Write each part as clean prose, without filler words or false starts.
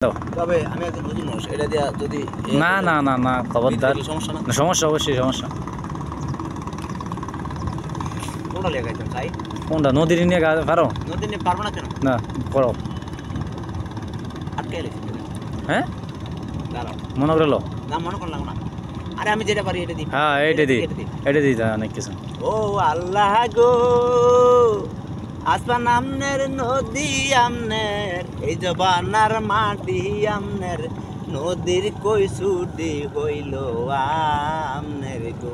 দাও। তবে আমি একজন নতুন মানুষ, এটা দিয়া যদি না না না না খবরদার, সমস্যা না। সমস্যা অবশ্যই সমস্যা। কোনটা লেগে গেছে তাই? কোনটা নদীর নিয়ে পারো? নদী নিয়ে পারবো না কেন? না করো। আটকে লেগেছে। হ্যাঁ দাঁড়াও, মনে করলো না মনে করলাম না। আরে আমি যেটা পারি এটা দিই। হ্যাঁ এইটা দিই, এটা দিই অনেক কিছু। ও আল্লাহ গো, আসমান আমনের, নদী আমনের, এই জবানার মাটি আমনের, নদীর কই ছুটি হইল আমনের গো,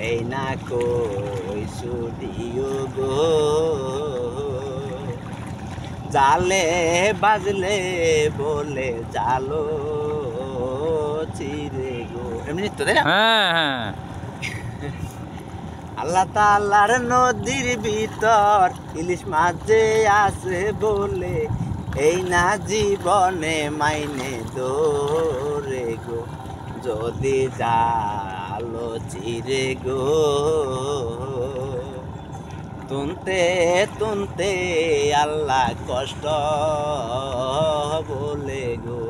এই না কই ছুটিও গো, জালে বাজলে বলে জালো চিরে গো, এমনি তো তাই না? হ্যাঁ হ্যাঁ আল্লাহ তাআলার নদীর ভিতর ইলিশ মাছ যে আছে বলে, এই না জীবনে মাইনে দোরে গো, যদি জালো চিরে গো, তুনতে তুনতে আল্লাহ কষ্ট বলে গো,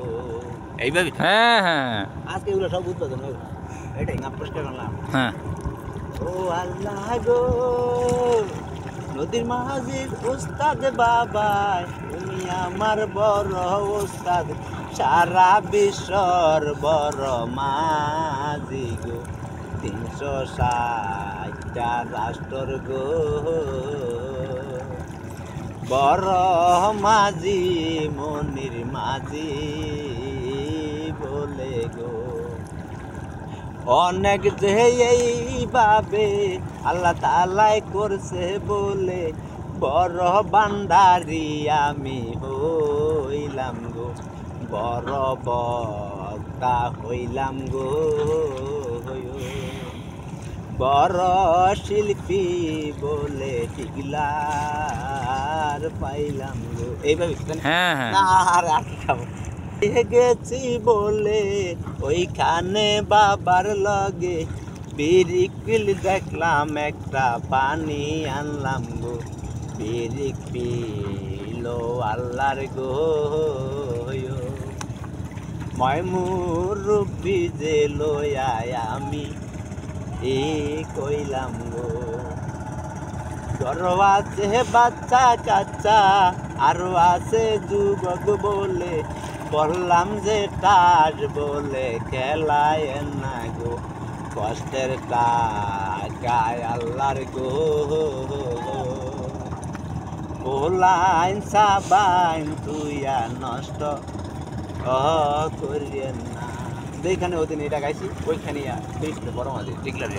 এইভাবে হ্যাঁ হ্যাঁ আজকে এগুলো সব উদ্বোধন হইব, এটাই না পরিষ্কার করলাম। হ্যাঁ ও আল্লাহ গো, নদীর মাঝির উস্তাদ বাবা, তুমি আমার বড় উস্তাদ, সারা বিশ্বর বড় মাঝি গো, 360টা রাষ্ট্র গো, বড় মাঝি মনির মাঝি বলে গো, অনেক যে এইভাবে আল্লাহ তাআলাই করছে বলে, বড় ভান্ডারি আমি হইলাম গো, বড় বক্তা হইলাম গো, বড় শিল্পী বলে টিগলার পাইলাম গো, এইভাবে হ্যাঁ হ্যাঁ না আর কি খাবো, গেছি বলে ওইখানে বাবার লগে বিরিকিল দেখলাম একটা, পানি আনলাম গো, বিরিক পিলো আল্লাহর গো, ময়মুরব্বি যে লয়ায় আমি এ কইলাম গো, গরু আছে বাচ্চা কাচ্চা আরো আছে যুবক বলে, বললাম যে তাস বলে খেলায় না গো, কষ্টের টাকায় আল্লাহর গো, ওলাইন সাবাইন তুইয়া নষ্ট করিয়েন না। যেখানে ওদিন এটা গাইছি ওইখানে বড় মাঝে টিকলার